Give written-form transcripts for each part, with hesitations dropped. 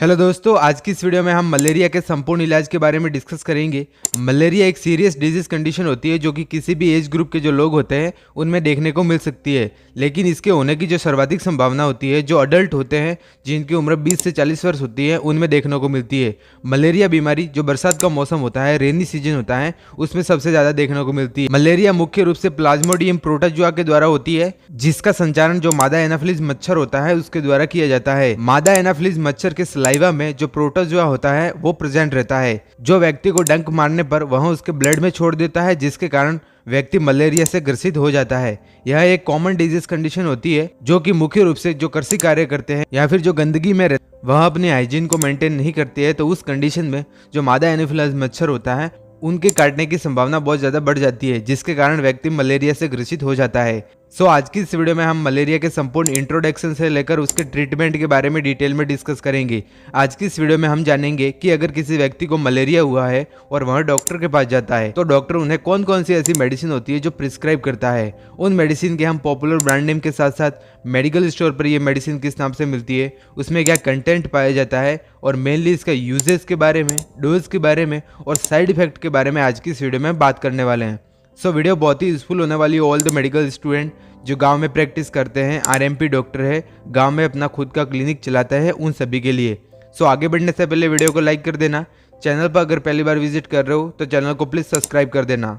Hello दोस्तों, आज की इस वीडियो में हम मलेरिया के संपूर्ण इलाज के बारे में डिस्कस करेंगे। मलेरिया एक सीरियस डिजीज कंडीशन होती है जो कि किसी भी एज ग्रुप के जो लोग होते हैं उनमें देखने को मिल सकती है, लेकिन इसके होने की जो सर्वाधिक संभावना होती है जो अडल्ट होते हैं जिनकी उम्र 20 से 40 वर्ष होती है उनमें देखने को मिलती है। मलेरिया बीमारी जो बरसात का मौसम होता है, रेनी सीजन होता है, उसमें सबसे ज्यादा देखने को मिलती है। मलेरिया मुख्य रूप से प्लाज्मोडियम प्रोटोजुआ के द्वारा होती है, जिसका संचारण जो मादा एनाफिलिस मच्छर होता है उसके द्वारा किया जाता है। मादा एनाफिलिस मच्छर के सलाइवा में जो प्रोटोजुआ होता है वो प्रेजेंट रहता है, जो व्यक्ति को डंक मारने पर वह उसके ब्लड में छोड़ देता है, जिसके कारण व्यक्ति मलेरिया से ग्रसित हो जाता है। यह एक कॉमन डिजीज कंडीशन होती है जो कि मुख्य रूप से जो कृषि कार्य करते हैं या फिर जो गंदगी में रहते वह अपने हाइजीन को मेंटेन नहीं करती है, तो उस कंडीशन में जो मादा एनाफिलिस मच्छर होता है उनके काटने की संभावना बहुत ज्यादा बढ़ जाती है, जिसके कारण व्यक्ति मलेरिया से ग्रसित हो जाता है। आज की इस वीडियो में हम मलेरिया के संपूर्ण इंट्रोडक्शन से लेकर उसके ट्रीटमेंट के बारे में डिटेल में डिस्कस करेंगे। आज की इस वीडियो में हम जानेंगे कि अगर किसी व्यक्ति को मलेरिया हुआ है और वह डॉक्टर के पास जाता है तो डॉक्टर उन्हें कौन कौन सी ऐसी मेडिसिन होती है जो प्रिस्क्राइब करता है। उन मेडिसिन के हम पॉपुलर ब्रांड नेम के साथ साथ मेडिकल स्टोर पर ये मेडिसिन किस नाम से मिलती है, उसमें क्या कंटेंट पाया जाता है और मेनली इसका यूजेस के बारे में, डोज के बारे में और साइड इफेक्ट के बारे में आज की इस वीडियो में बात करने वाले हैं। वीडियो बहुत ही यूजफुल होने वाली है ऑल द मेडिकल स्टूडेंट जो गांव में प्रैक्टिस करते हैं, आरएमपी डॉक्टर है, गांव में अपना खुद का क्लिनिक चलाता है, उन सभी के लिए। आगे बढ़ने से पहले वीडियो को लाइक कर देना। चैनल पर अगर पहली बार विजिट कर रहे हो तो चैनल को प्लीज सब्सक्राइब कर देना।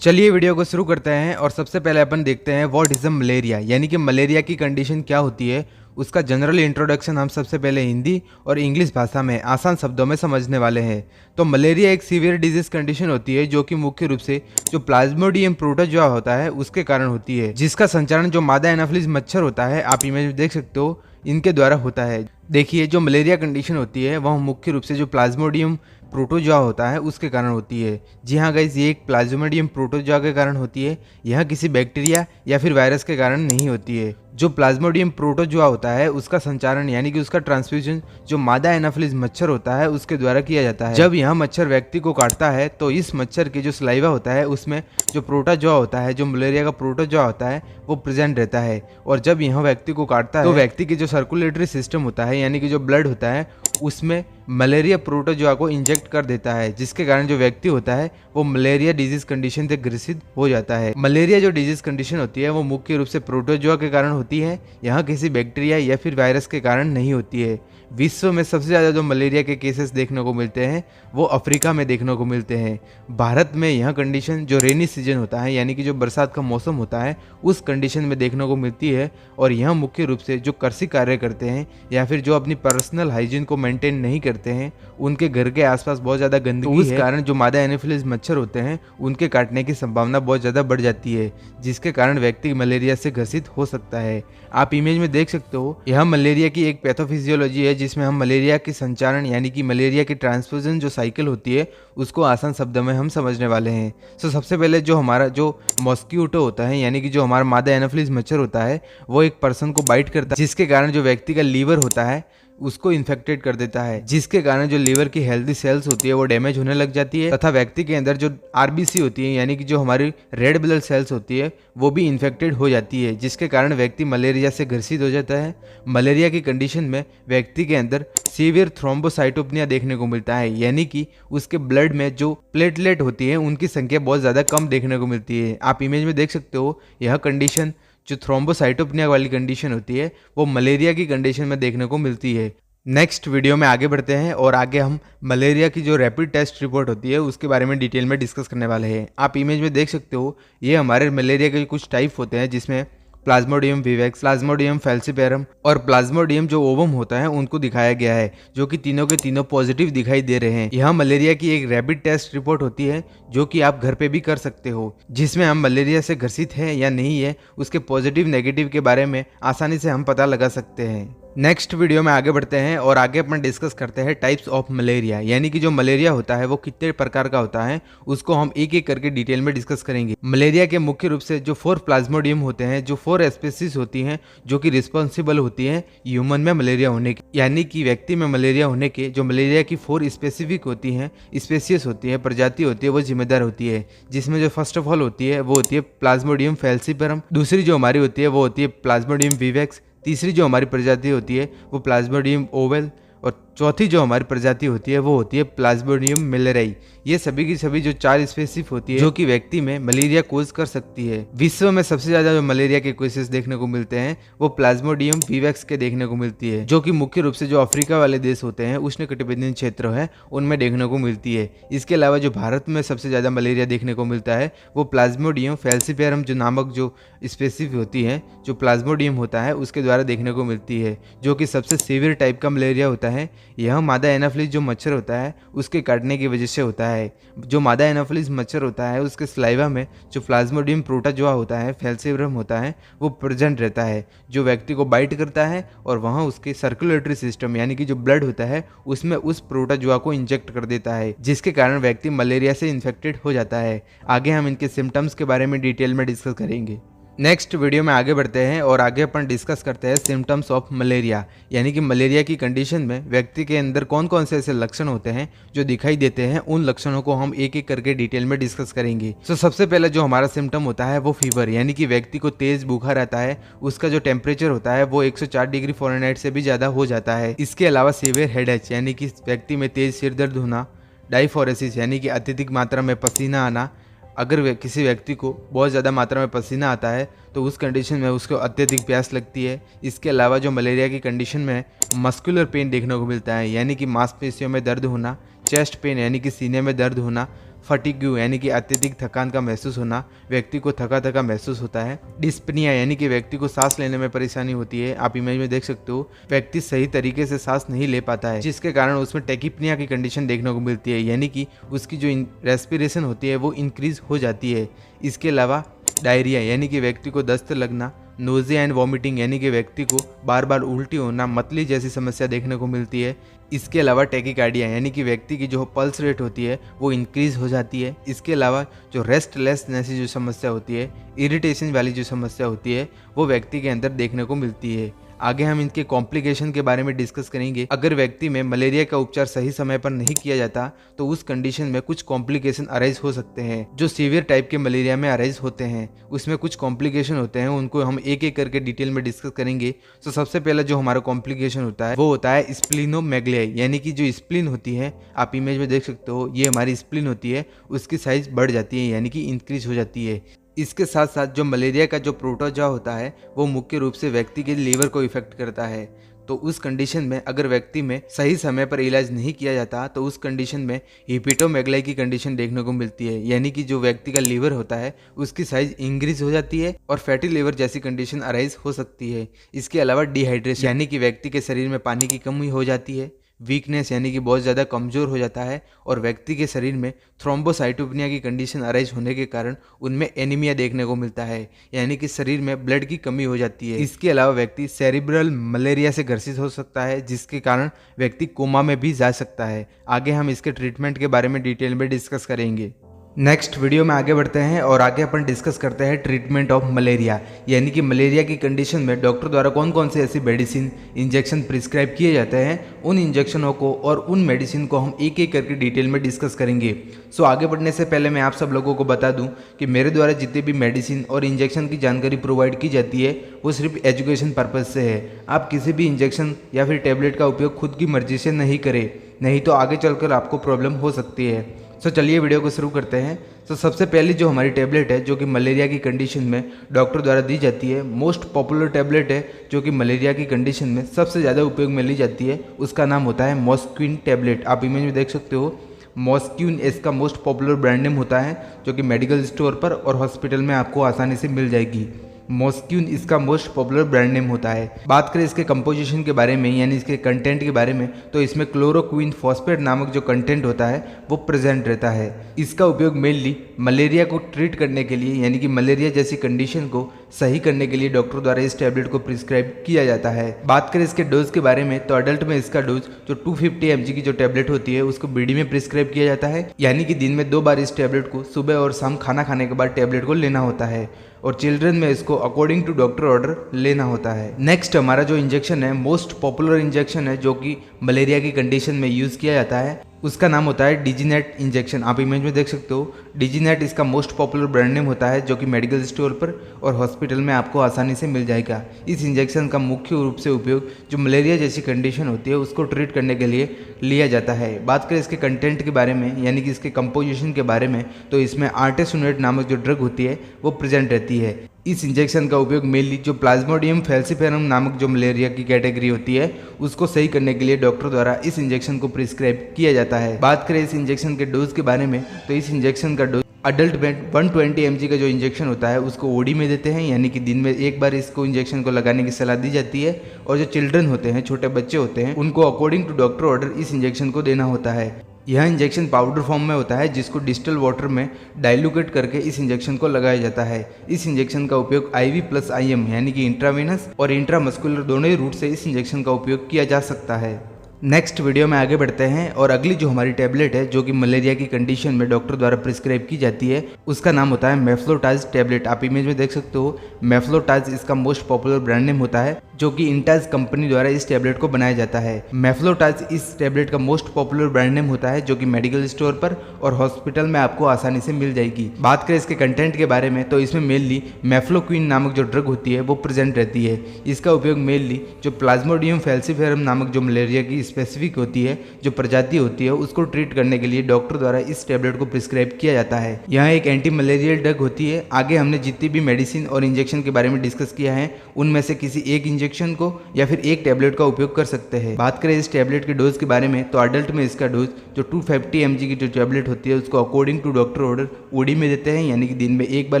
चलिए वीडियो को शुरू करते हैं और सबसे पहले अपन देखते हैं व्हाट इज मलेरिया, यानी कि मलेरिया की कंडीशन क्या होती है। उसका जनरल इंट्रोडक्शन हम सबसे पहले हिंदी और इंग्लिश भाषा में आसान शब्दों में समझने वाले हैं। तो मलेरिया एक सीवियर डिजीज कंडीशन होती है जो कि मुख्य रूप से जो प्लाज्मोडियम प्रोटोजुआ होता है उसके कारण होती है, जिसका संचारण जो मादा एनाफिलिस मच्छर होता है, आप इमेज में देख सकते हो, इनके द्वारा होता है। देखिए, जो मलेरिया कंडीशन होती है वह मुख्य रूप से जो प्लाज्मोडियम प्रोटोजुआ होता है उसके कारण होती है। जी हाँ गाइस, ये एक प्लाज्मोडियम प्रोटोजुआ के कारण होती है, यह किसी बैक्टीरिया या फिर वायरस के कारण नहीं होती है। जो प्लाज्मोडियम प्रोटोजुआ होता है उसका संचारण यानी कि उसका ट्रांसफ्यूजन जो मादा एनाफिलिस मच्छर होता है उसके द्वारा किया जाता है। जब यह मच्छर व्यक्ति को काटता है तो इस मच्छर के जो सलाइवा होता है उसमें जो प्रोटोजुआ होता है, जो मलेरिया का प्रोटोजुआ होता है, वो प्रेजेंट रहता है। और जब यह व्यक्ति को काटता है तो व्यक्ति की जो सर्कुलेटरी सिस्टम होता है यानी कि जो ब्लड होता है उसमें मलेरिया प्रोटोजुआ को इंजेक्ट कर देता है, जिसके कारण जो व्यक्ति होता है वो मलेरिया डिजीज कंडीशन से ग्रसित हो जाता है। मलेरिया जो डिजीज कंडीशन होती है वो मुख्य रूप से प्रोटोजुआ के कारण होती है, यहाँ किसी बैक्टीरिया या फिर वायरस के कारण नहीं होती है। विश्व में सबसे ज़्यादा जो मलेरिया के केसेस देखने को मिलते हैं वो अफ्रीका में देखने को मिलते हैं। भारत में यह कंडीशन जो रेनी सीजन होता है यानी कि जो बरसात का मौसम होता है उस कंडीशन में देखने को मिलती है, और यह मुख्य रूप से जो कृषि कार्य करते हैं या फिर जो अपनी पर्सनल हाइजीन को मेंटेन नहीं करते हैं, उनके घर के आसपास बहुत ज़्यादा गंदगी है, उस कारण जो मादा एनाफिलिस मच्छर होते हैं उनके काटने की संभावना बहुत ज़्यादा बढ़ जाती है, जिसके कारण व्यक्ति मलेरिया से ग्रसित हो सकता है। आप इमेज में देख सकते हो, यह मलेरिया की एक पैथोफिजियोलॉजी है जिसमें हम मलेरिया के संचारण यानी कि मलेरिया की ट्रांसफ्यूजन जो साइकिल होती है उसको आसान शब्दों में हम समझने वाले हैं। सबसे पहले जो हमारा जो मॉस्किटो होता है यानी कि जो हमारा मादा एनाफिलिस मच्छर होता है वो एक पर्सन को बाइट करता है, जिसके कारण जो व्यक्ति का लीवर होता है उसको इन्फेक्टेड कर देता है, जिसके कारण जो लीवर की हेल्दी सेल्स होती है वो डैमेज होने लग जाती है तथा व्यक्ति के अंदर जो आरबीसी होती है यानी कि जो हमारी रेड ब्लड सेल्स होती है वो भी इन्फेक्टेड हो जाती है, जिसके कारण व्यक्ति मलेरिया से ग्रसित हो जाता है। मलेरिया की कंडीशन में व्यक्ति के अंदर सीवियर थ्रोम्बोसाइटोपेनिया देखने को मिलता है, यानी कि उसके ब्लड में जो प्लेटलेट होती है उनकी संख्या बहुत ज़्यादा कम देखने को मिलती है। आप इमेज में देख सकते हो, यह कंडीशन जो थ्रोम्बोसाइटोपेनिया वाली कंडीशन होती है वो मलेरिया की कंडीशन में देखने को मिलती है। नेक्स्ट वीडियो में आगे बढ़ते हैं और आगे हम मलेरिया की जो रैपिड टेस्ट रिपोर्ट होती है उसके बारे में डिटेल में डिस्कस करने वाले हैं। आप इमेज में देख सकते हो, ये हमारे मलेरिया के कुछ टाइप होते हैं जिसमें प्लाज्मोडियम विवेक्स, प्लाज्मोडियम फैल्सिपेरम और प्लाज्मोडियम जो ओवम होता है उनको दिखाया गया है, जो कि तीनों के तीनों पॉजिटिव दिखाई दे रहे हैं। यह मलेरिया की एक रैपिड टेस्ट रिपोर्ट होती है जो कि आप घर पे भी कर सकते हो, जिसमें हम मलेरिया से ग्रसित हैं या नहीं है उसके पॉजिटिव नेगेटिव के बारे में आसानी से हम पता लगा सकते हैं। नेक्स्ट वीडियो में आगे बढ़ते हैं और आगे अपन डिस्कस करते हैं टाइप्स ऑफ मलेरिया, यानी कि जो मलेरिया होता है वो कितने प्रकार का होता है उसको हम एक एक करके डिटेल में डिस्कस करेंगे। मलेरिया के मुख्य रूप से जो 4 प्लाज्मोडियम होते हैं, जो 4 स्पीसीज होती हैं जो कि रिस्पॉन्सिबल होती हैं ह्यूमन में मलेरिया होने के, यानी कि व्यक्ति में मलेरिया होने के जो मलेरिया की 4 स्पेसिफिक होती हैं, स्पेसीज होती है, प्रजाति होती है, वो जिम्मेदार होती है। जिसमें जो फर्स्ट ऑफ ऑल होती है वो होती है प्लाज्मोडियम फैल्सिपेरम, दूसरी जो हमारी होती है वो होती है प्लाज्मोडियम विवेक्स, तीसरी जो हमारी प्रजाति होती है वो प्लाज्मोडियम ओवल, और चौथी जो हमारी प्रजाति होती है वो होती है प्लाज्मोडियम मलेरियाई। ये सभी की सभी जो 4 स्पेसिस होती है जो कि व्यक्ति में मलेरिया कोज कर सकती है। विश्व में सबसे ज्यादा जो मलेरिया के केसेस देखने को मिलते हैं वो प्लाज्मोडियम विवैक्स के देखने को मिलती है, जो कि मुख्य रूप से जो अफ्रीका वाले देश होते हैं उष्णकटिबंधीय क्षेत्र है उनमें देखने को मिलती है। इसके अलावा जो भारत में सबसे ज्यादा मलेरिया देखने को मिलता है वो प्लाज्मोडियम फैल्सिपेरम जो नामक जो स्पेसिस होती है, जो प्लाज्मोडियम होता है उसके द्वारा देखने को मिलती है, जो कि सबसे सीवियर टाइप का मलेरिया होता है। यह मादा एनाफिलिस जो मच्छर होता है उसके काटने की वजह से होता है। जो मादा एनाफिलिस मच्छर होता है उसके स्लाइवा में जो प्लाज्मोडियम प्रोटोजोआ होता है, फैल्सिपेरम होता है, वो प्रेजेंट रहता है, जो व्यक्ति को बाइट करता है और वहाँ उसके सर्कुलेटरी सिस्टम यानी कि जो ब्लड होता है उसमें उस प्रोटोजोआ को इंजेक्ट कर देता है, जिसके कारण व्यक्ति मलेरिया से इन्फेक्टेड हो जाता है। आगे हम इनके सिम्टम्स के बारे में डिटेल में डिस्कस करेंगे। नेक्स्ट वीडियो में आगे बढ़ते हैं और आगे अपन डिस्कस करते हैं सिम्टम्स ऑफ मलेरिया, यानी कि मलेरिया की कंडीशन में व्यक्ति के अंदर कौन कौन से ऐसे लक्षण होते हैं जो दिखाई देते हैं। उन लक्षणों को हम एक एक करके डिटेल में डिस्कस करेंगे। सबसे पहले जो हमारा सिम्टम होता है वो फीवर, यानी कि व्यक्ति को तेज बुखार आता है, उसका जो टेम्परेचर होता है वो 104 डिग्री फ़ारेनहाइट से भी ज़्यादा हो जाता है। इसके अलावा सीवियर हेडेक यानी कि व्यक्ति में तेज सिर दर्द होना, डाइफोरेसिस यानी कि अत्यधिक मात्रा में पसीना आना। अगर किसी व्यक्ति को बहुत ज़्यादा मात्रा में पसीना आता है तो उस कंडीशन में उसको अत्यधिक प्यास लगती है। इसके अलावा जो मलेरिया की कंडीशन में मस्कुलर पेन देखने को मिलता है, यानी कि मांसपेशियों में दर्द होना, चेस्ट पेन यानी कि सीने में दर्द होना, फटीग्यू यानी कि अत्यधिक थकान का महसूस होना, व्यक्ति को थका थका महसूस होता है, डिस्पनिया यानी कि व्यक्ति को सांस लेने में परेशानी होती है। आप इमेज में देख सकते हो व्यक्ति सही तरीके से सांस नहीं ले पाता है, जिसके कारण उसमें टेकिपनिया की कंडीशन देखने को मिलती है, यानी कि उसकी जो रेस्पिरेशन होती है वो इंक्रीज हो जाती है। इसके अलावा डायरिया यानी कि व्यक्ति को दस्त लगना, नोजिया एंड वॉमिटिंग यानी कि व्यक्ति को बार बार उल्टी होना, मतली जैसी समस्या देखने को मिलती है। इसके अलावा टैकीकार्डिया यानी कि व्यक्ति की जो पल्स रेट होती है वो इंक्रीज हो जाती है। इसके अलावा जो रेस्टलेसनेस जो समस्या होती है, इरिटेशन वाली जो समस्या होती है वो व्यक्ति के अंदर देखने को मिलती है। आगे हम इनके कॉम्प्लिकेशन के बारे में डिस्कस करेंगे। अगर व्यक्ति में मलेरिया का उपचार सही समय पर नहीं किया जाता तो उस कंडीशन में कुछ कॉम्प्लिकेशन अराइज हो सकते हैं। जो सीवियर टाइप के मलेरिया में अराइज होते हैं उसमें कुछ कॉम्प्लिकेशन होते हैं, उनको हम एक एक करके डिटेल में डिस्कस करेंगे। तो सबसे पहला जो हमारा कॉम्प्लिकेशन होता है वो होता है स्प्लीनोमेगलियाई, यानी कि जो स्प्लीन होती है, आप इमेज में देख सकते हो ये हमारी स्प्लीन होती है, उसकी साइज बढ़ जाती है यानी कि इंक्रीज हो जाती है। इसके साथ साथ जो मलेरिया का जो प्रोटोजोआ होता है वो मुख्य रूप से व्यक्ति के लीवर को इफेक्ट करता है। तो उस कंडीशन में अगर व्यक्ति में सही समय पर इलाज नहीं किया जाता तो उस कंडीशन में हिपेटोमेगलाई की कंडीशन देखने को मिलती है, यानी कि जो व्यक्ति का लीवर होता है उसकी साइज इंक्रीज हो जाती है और फैटी लीवर जैसी कंडीशन अराइज हो सकती है। इसके अलावा डिहाइड्रेशन यानी कि व्यक्ति के शरीर में पानी की कमी हो जाती है, वीकनेस यानी कि बहुत ज़्यादा कमज़ोर हो जाता है और व्यक्ति के शरीर में थ्रोम्बोसाइटोपेनिया की कंडीशन अराइज होने के कारण उनमें एनीमिया देखने को मिलता है, यानी कि शरीर में ब्लड की कमी हो जाती है। इसके अलावा व्यक्ति सेरिब्रल मलेरिया से ग्रसित हो सकता है, जिसके कारण व्यक्ति कोमा में भी जा सकता है। आगे हम इसके ट्रीटमेंट के बारे में डिटेल में डिस्कस करेंगे। नेक्स्ट वीडियो में आगे बढ़ते हैं और आगे अपन डिस्कस करते हैं ट्रीटमेंट ऑफ मलेरिया, यानी कि मलेरिया की कंडीशन में डॉक्टर द्वारा कौन कौन से ऐसी मेडिसिन इंजेक्शन प्रिस्क्राइब किए जाते हैं। उन इंजेक्शनों को और उन मेडिसिन को हम एक एक करके डिटेल में डिस्कस करेंगे। आगे बढ़ने से पहले मैं आप सब लोगों को बता दूं कि मेरे द्वारा जितने भी मेडिसिन और इंजेक्शन की जानकारी प्रोवाइड की जाती है वो सिर्फ एजुकेशन पर्पज़ से है। आप किसी भी इंजेक्शन या फिर टेबलेट का उपयोग खुद की मर्जी से नहीं करें, नहीं तो आगे चलकर आपको प्रॉब्लम हो सकती है। चलिए वीडियो को शुरू करते हैं। सबसे पहली जो हमारी टेबलेट है जो कि मलेरिया की कंडीशन में डॉक्टर द्वारा दी जाती है, मोस्ट पॉपुलर टेबलेट है जो कि मलेरिया की कंडीशन में सबसे ज़्यादा उपयोग में ली जाती है, उसका नाम होता है मॉस्क्विन टेबलेट। आप इमेज में देख सकते हो मॉस्क्विन इसका मोस्ट पॉपुलर ब्रांड नेम होता है, जो कि मेडिकल स्टोर पर और हॉस्पिटल में आपको आसानी से मिल जाएगी। मॉस्क्विन इसका मोस्ट पॉपुलर ब्रांड नेम होता है। बात करें इसके कंपोजिशन के बारे में यानी इसके कंटेंट के बारे में, तो इसमें क्लोरोक्विन फॉस्फेट नामक जो कंटेंट होता है वो प्रेजेंट रहता है। इसका उपयोग मेनली मलेरिया को ट्रीट करने के लिए, यानी कि मलेरिया जैसी कंडीशन को सही करने के लिए डॉक्टर द्वारा इस टैबलेट को प्रिस्क्राइब किया जाता है। बात करें इसके डोज के बारे में, तो अडल्ट में इसका डोज जो 250 mg की जो टैबलेट होती है उसको बीडी में प्रिस्क्राइब किया जाता है, यानी कि दिन में 2 बार इस टैबलेट को सुबह और शाम खाना खाने के बाद टैबलेट को लेना होता है। और चिल्ड्रन में इसको अकॉर्डिंग टू डॉक्टर ऑर्डर लेना होता है। नेक्स्ट हमारा जो इंजेक्शन है मोस्ट पॉपुलर इंजेक्शन है जो कि मलेरिया की कंडीशन में यूज़ किया जाता है, उसका नाम होता है डिजीनेट इंजेक्शन। आप इमेज में देख सकते हो, डिजीनेट इसका मोस्ट पॉपुलर ब्रांड नेम होता है जो कि मेडिकल स्टोर पर और हॉस्पिटल में आपको आसानी से मिल जाएगा। इस इंजेक्शन का मुख्य रूप से उपयोग जो मलेरिया जैसी कंडीशन होती है उसको ट्रीट करने के लिए लिया जाता है। बात करें इसके कंटेंट के बारे में यानी कि इसके कंपोजिशन के बारे में, तो इसमें आर्टेसुनेट नामक जो ड्रग होती है वो प्रेजेंट रहती है। इस इंजेक्शन का उपयोग मेनली जो प्लाज्मोडियम फैल्सिफेरम नामक जो मलेरिया की कैटेगरी होती है उसको सही करने के लिए डॉक्टर द्वारा इस इंजेक्शन को प्रिस्क्राइब किया जाता है। बात करें इस इंजेक्शन के डोज के बारे में, तो इस इंजेक्शन का डोज अडल्ट में 120 mg का जो इंजेक्शन होता है उसको ओडी में देते हैं, यानी कि दिन में एक बार इसको इंजेक्शन को लगाने की सलाह दी जाती है। और जो चिल्ड्रन होते हैं, छोटे बच्चे होते हैं, उनको अकॉर्डिंग टू डॉक्टर ऑर्डर इस इंजेक्शन को देना होता है। यह इंजेक्शन पाउडर फॉर्म में होता है जिसको डिस्टिल वाटर में डाइल्यूट करके इस इंजेक्शन को लगाया जाता है। इस इंजेक्शन का उपयोग IV प्लस IM यानी कि इंट्रावेनस और इंट्रामस्कुलर दोनों ही रूट से इस इंजेक्शन का उपयोग किया जा सकता है। नेक्स्ट वीडियो में आगे बढ़ते हैं और अगली जो हमारी टैबलेट है जो कि मलेरिया की कंडीशन में डॉक्टर द्वारा प्रिस्क्राइब की जाती है उसका नाम होता है मेफ्लोटाज टैबलेट। आप इमेज में देख सकते हो, मेफ्लोटाज इसका मोस्ट पॉपुलर ब्रांड नेम होता है जो कि इंटाज कंपनी द्वारा इस टैबलेट को बनाया जाता है। मेफ्लोटाज इस टैबलेट का मोस्ट पॉपुलर ब्रांड नेम होता है जो कि मेडिकल स्टोर पर और हॉस्पिटल में आपको आसानी से मिल जाएगी। बात करें इसके कंटेंट के बारे में, तो इसमें मेनली मेफ्लोक्विन नामक जो ड्रग होती है वो प्रेजेंट रहती है। इसका उपयोग मेनली जो प्लाज्मोडियम फैल्सिफेरम नामक जो मलेरिया की स्पेसिफिक होती है, जो प्रजाति होती है, उसको ट्रीट करने के लिए डॉक्टर द्वारा इस टैबलेट को प्रिस्क्राइब किया जाता है। यह एक एंटी मलेरियल ड्रग होती है। आगे हमने जितनी भी मेडिसिन और इंजेक्शन के बारे में डिस्कस किया है उनमें से किसी एक इंजेक्शन को या फिर एक टैबलेट का उपयोग कर सकते हैं। बात करें इस टैबलेट के डोज के बारे में, तो अडल्ट में इसका डोज जो 250 mg की जो टैबलेट होती है उसको according to doctor order OD में देते हैं, यानी कि दिन में एक बार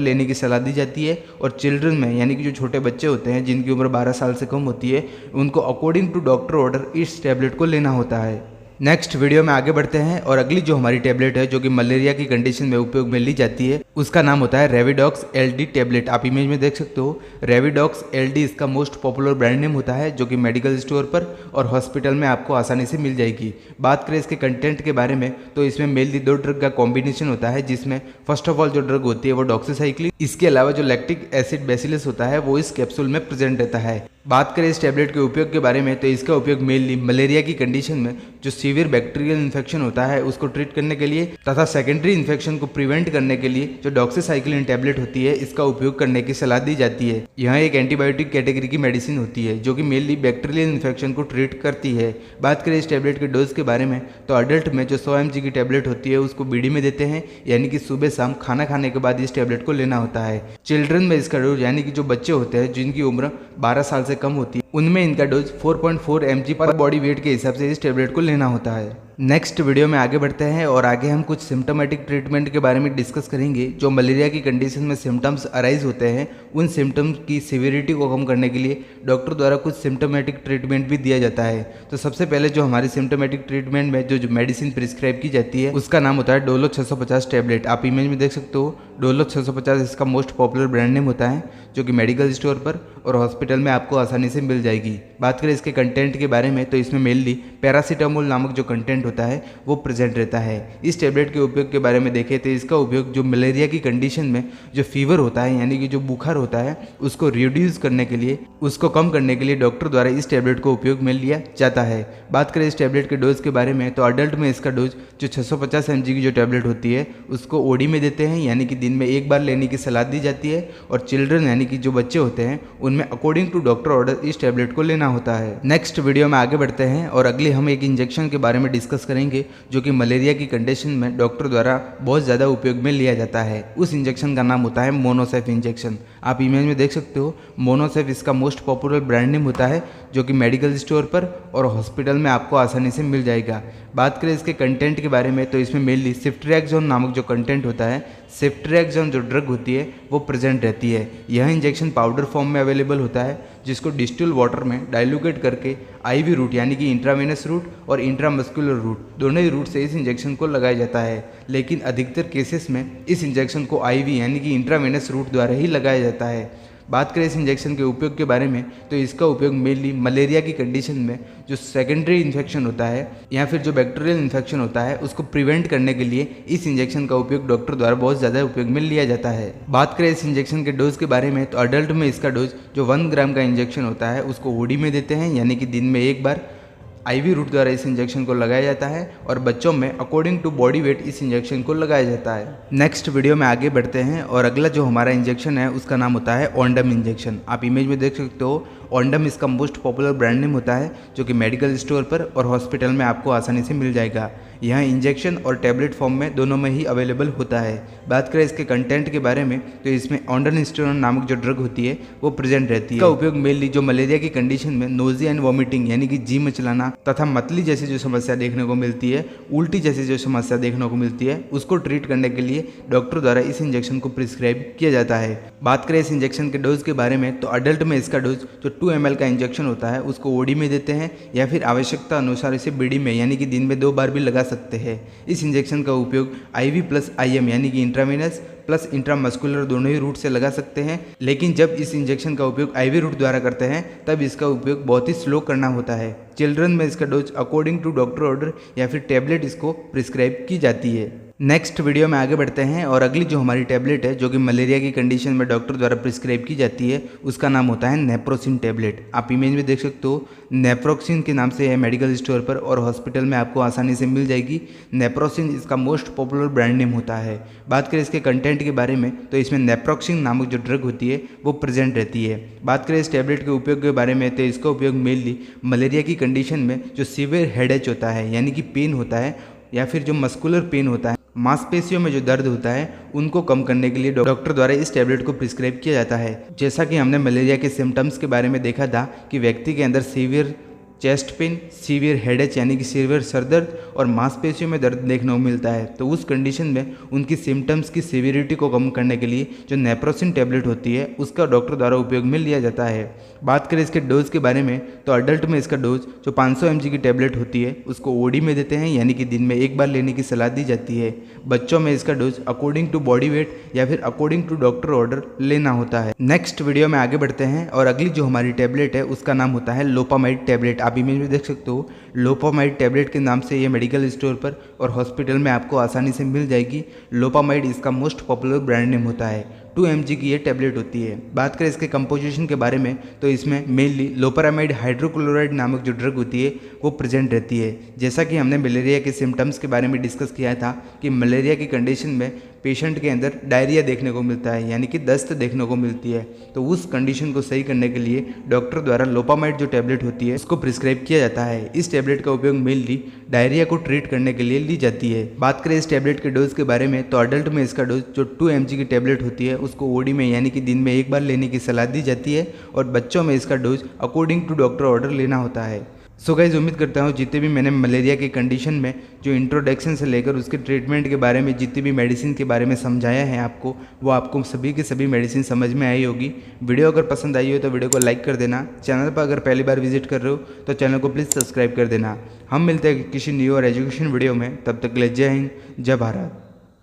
लेने की सलाह दी जाती है। और चिल्ड्रन में यानी कि जो छोटे बच्चे होते हैं जिनकी उम्र 12 साल से कम होती है उनको अकॉर्डिंग टू डॉक्टर ऑर्डर इस टैबलेट को लेना होता है। नेक्स्ट वीडियो में आगे बढ़ते हैं और अगली जो हमारी टैबलेट है जो कि मलेरिया की कंडीशन में उपयोग में ली जाती है उसका नाम होता है रेविडॉक्स LD टैबलेट। आप इमेज में देख सकते हो, रेविडॉक्स LD इसका मोस्ट पॉपुलर ब्रांड नेम होता है जो कि मेडिकल स्टोर पर और हॉस्पिटल में आपको आसानी से मिल जाएगी। बात करें इसके कंटेंट के बारे में, तो इसमें मेनली दो ड्रग का कॉम्बिनेशन होता है जिसमें फर्स्ट ऑफ ऑल जो ड्रग होती है वो डॉक्सीसाइक्लिन, इसके अलावा जो लैक्टिक एसिड बेसिलस होता है वो इस कैप्सूल में प्रेजेंट रहता है। बात करें इस टैबलेट के उपयोग के बारे में, तो इसका उपयोग मेनली मलेरिया की कंडीशन में जो सीवियर बैक्टीरियल इन्फेक्शन होता है उसको ट्रीट करने के लिए तथा सेकेंडरी इन्फेक्शन को प्रिवेंट करने के लिए जो डॉक्सीसाइक्लिन टैबलेट होती है इसका उपयोग करने की सलाह दी जाती है। यह एक एंटीबायोटिक कैटेगरी की मेडिसिन होती है जो कि मेनली बैक्टीरियल इन्फेक्शन को ट्रीट करती है। बात करें इस टैबलेट के डोज के बारे में, तो अडल्ट में जो 100 mg की टैबलेट होती है उसको बीडी में देते हैं, यानी कि सुबह शाम खाना खाने के बाद इस टैबलेट को लेना होता है। चिल्ड्रन में इसका डोज यानी कि जो बच्चे होते हैं जिनकी उम्र 12 साल से कम होती है उनमें इनका डोज 4.4 mg पर बॉडी वेट के हिसाब से इस टैबलेट को लेना होता है। नेक्स्ट वीडियो में आगे बढ़ते हैं और आगे हम कुछ सिम्टोमेटिक ट्रीटमेंट के बारे में डिस्कस करेंगे। जो मलेरिया की कंडीशन में सिम्टम्स अराइज होते हैं उन सिम्टम्स की सिवियरिटी को कम करने के लिए डॉक्टर द्वारा कुछ सिम्टोमेटिक ट्रीटमेंट भी दिया जाता है। तो सबसे पहले जो हमारी सिम्टोमेटिक ट्रीटमेंट में जो मेडिसिन प्रिस्क्राइब की जाती है उसका नाम होता है डोलो 650 टैबलेट। आप इमेज में देख सकते हो, डोलो 650 इसका मोस्ट पॉपुलर ब्रांड नेम होता है जो कि मेडिकल स्टोर पर और हॉस्पिटल में आपको आसानी से मिल जाएगी। बात करें इसके कंटेंट के बारे में, तो इसमें मेनली पैरासीटामोल नामक जो कंटेंट होता है वो प्रेजेंट रहता है। इस टैबलेट के उपयोग के बारे में देखें तो इसका उपयोग जो मलेरिया की कंडीशन में जो फीवर होता है यानी कि जो बुखार होता है उसको रिड्यूस करने के लिए, उसको कम करने के लिए डॉक्टर द्वारा इस टैबलेट को उपयोग में लिया जाता है। बात करें इस टैबलेट के डोज के बारे में, तो अडल्ट में इसका डोज जो 650 mg की जो टैबलेट होती है उसको ओडी में देते हैं, यानी कि दिन में एक बार लेने की सलाह दी जाती है। और चिल्ड्रन यानी कि जो बच्चे होते हैं उनमें अकॉर्डिंग टू डॉक्टर ऑर्डर इस टैबलेट को लेना होता है। नेक्स्ट वीडियो में आगे बढ़ते हैं और अगले हम एक इंजेक्शन के बारे में डिस्कस करेंगे जो कि मलेरिया की कंडीशन में डॉक्टर द्वारा बहुत ज़्यादा उपयोग में लिया जाता है। उस इंजेक्शन का नाम होता है मोनोसेफ इंजेक्शन। आप इमेज में देख सकते हो, मोनोसेफ इसका मोस्ट पॉपुलर ब्रांड नेम होता है जो कि मेडिकल स्टोर पर और हॉस्पिटल में आपको आसानी से मिल जाएगा। बात करें इसके कंटेंट के बारे में, तो इसमें मेनली सिफ्ट्रिएक्सोन नामक जो कंटेंट होता है, सिफ्ट्रिएक्सोन जो ड्रग होती है वो प्रेजेंट रहती है। यह इंजेक्शन पाउडर फॉर्म में अवेलेबल होता है जिसको डिस्टिल वाटर में डाइल्यूट करके IV रूट यानी कि इंट्रावेनस रूट और इंट्रामस्कुलर रूट दोनों ही रूट से इस इंजेक्शन को लगाया जाता है। लेकिन अधिकतर केसेस में इस इंजेक्शन को IV यानी कि इंट्रावेनस रूट द्वारा ही लगाया जाता है। बात करें इस इंजेक्शन के उपयोग के बारे में, तो इसका उपयोग मेनली मलेरिया की कंडीशन में जो सेकेंडरी इन्फेक्शन होता है या फिर जो बैक्टीरियल इन्फेक्शन होता है उसको प्रिवेंट करने के लिए इस इंजेक्शन का उपयोग डॉक्टर द्वारा बहुत ज़्यादा उपयोग में लिया जाता है। बात करें इस इंजेक्शन के डोज के बारे में, तो अडल्ट में इसका डोज जो 1 ग्राम का इंजेक्शन होता है उसको ओडी में देते हैं, यानी कि दिन में एक बार आईवी रूट द्वारा इस इंजेक्शन को लगाया जाता है और बच्चों में अकॉर्डिंग टू बॉडी वेट इस इंजेक्शन को लगाया जाता है। नेक्स्ट वीडियो में आगे बढ़ते हैं और अगला जो हमारा इंजेक्शन है उसका नाम होता है ओंडम इंजेक्शन। आप इमेज में देख सकते हो, ओंडम इसका मोस्ट पॉपुलर ब्रांड नेम होता है जो कि मेडिकल स्टोर पर और हॉस्पिटल में आपको आसानी से मिल जाएगा। यह इंजेक्शन और टैबलेट फॉर्म में दोनों में ही अवेलेबल होता है। बात करें इसके कंटेंट के बारे में तो इसमें ऑन्डानिस्टेरोन नामक जो ड्रग होती है वो प्रेजेंट रहती है। इसका उपयोग मेनली जो मलेरिया की कंडीशन में नोजिया एंड वॉमिटिंग यानी कि जी मचलाना तथा मतली जैसी जो समस्या देखने को मिलती है, उल्टी जैसी जो समस्या देखने को मिलती है, उसको ट्रीट करने के लिए डॉक्टर द्वारा इस इंजेक्शन को प्रिस्क्राइब किया जाता है। बात करें इस इंजेक्शन के डोज के बारे में तो अडल्ट में इसका डोज जो 2 ml का इंजेक्शन होता है उसको ओडी में देते हैं या फिर आवश्यकता अनुसार इसे बीडी में यानी कि दिन में 2 बार भी लगा सकते हैं। इस इंजेक्शन का उपयोग आईवी प्लस आईएम यानी कि इंट्रावेनस प्लस इंट्रामस्कुलर दोनों ही रूट से लगा सकते हैं, लेकिन जब इस इंजेक्शन का उपयोग आईवी रूट द्वारा करते हैं तब इसका उपयोग बहुत ही स्लो करना होता है। चिल्ड्रन में इसका dose according to doctor order या फिर टैबलेट इसको प्रिस्क्राइब की जाती है। नेक्स्ट वीडियो में आगे बढ़ते हैं और अगली जो हमारी टैबलेट है जो कि मलेरिया की कंडीशन में डॉक्टर द्वारा प्रिस्क्राइब की जाती है उसका नाम होता है नेप्रोसिन टैबलेट। आप इमेज में देख सकते हो, नेप्रोक्सिन के नाम से है मेडिकल स्टोर पर और हॉस्पिटल में आपको आसानी से मिल जाएगी। नेप्रोसिन इसका मोस्ट पॉपुलर ब्रांड नेम होता है। बात करें इसके कंटेंट के बारे में तो इसमें नेप्रोक्सिन नामक जो ड्रग होती है वो प्रेजेंट रहती है। बात करें इस टैबलेट के उपयोग के बारे में तो इसका उपयोग मेनली मलेरिया की कंडीशन में जो सीवियर हेडेक होता है यानी कि पेन होता है या फिर जो मस्कुलर पेन होता है, मांसपेशियों में जो दर्द होता है उनको कम करने के लिए डॉक्टर द्वारा इस टैबलेट को प्रिस्क्राइब किया जाता है। जैसा कि हमने मलेरिया के सिम्टम्स के बारे में देखा था कि व्यक्ति के अंदर severe chest pain, severe headache यानी कि सीवियर सर दर्द और मांसपेशियों में दर्द देखने को मिलता है, तो उस कंडीशन में उनकी सिम्टम्स की सीवियरिटी को कम करने के लिए जो नेप्रोसिन टैबलेट होती है उसका डॉक्टर द्वारा उपयोग में लिया जाता है। बात करें इसके डोज के बारे में तो अडल्ट में इसका डोज जो 500 mg की टैबलेट होती है उसको ओडी में देते हैं यानी कि दिन में 1 बार लेने की सलाह दी जाती है। बच्चों में इसका dose according to body weight या फिर अकॉर्डिंग टू डॉक्टर ऑर्डर लेना होता है। नेक्स्ट वीडियो में आगे बढ़ते हैं और अगली जो हमारी टैबलेट है उसका नाम होता है लोपामाइड टैबलेट। आप इमेज में देख सकते हो, लोपामाइड टैबलेट के नाम से ये मेडिकल स्टोर पर और हॉस्पिटल में आपको आसानी से मिल जाएगी। लोपामाइड इसका मोस्ट पॉपुलर ब्रांड नेम होता है। 2 mg की ये टैबलेट होती है। बात करें इसके कंपोजिशन के बारे में तो इसमें मेनली लोपेरामाइड हाइड्रोक्लोराइड नामक जो ड्रग होती है वो प्रेजेंट रहती है। जैसा कि हमने मलेरिया के सिम्टम्स के बारे में डिस्कस किया था कि मलेरिया की कंडीशन में पेशेंट के अंदर डायरिया देखने को मिलता है यानी कि दस्त देखने को मिलती है, तो उस कंडीशन को सही करने के लिए डॉक्टर द्वारा लोपामाइड जो टैबलेट होती है उसको प्रिस्क्राइब किया जाता है। इस टैबलेट का उपयोग मेनली डायरिया को ट्रीट करने के लिए ली जाती है। बात करें इस टैबलेट के डोज के बारे में तो अडल्ट में इसका डोज जो 2 mg की टैबलेट होती है उसको ओडी में यानी कि दिन में 1 बार लेने की सलाह दी जाती है और बच्चों में इसका dose according to doctor order लेना होता है। सो गाइस, उम्मीद करता हूँ जितने भी मैंने मलेरिया के कंडीशन में जो इंट्रोडक्शन से लेकर उसके ट्रीटमेंट के बारे में जितनी भी मेडिसिन के बारे में समझाया है आपको, वो आपको सभी की सभी मेडिसिन समझ में आई होगी। वीडियो अगर पसंद आई हो तो वीडियो को लाइक कर देना। चैनल पर अगर पहली बार विजिट कर रहे हो तो चैनल को प्लीज़ सब्सक्राइब कर देना। हम मिलते हैं किसी न्यू और एजुकेशन वीडियो में, तब तक के लिए जय हिंद, जय भारत।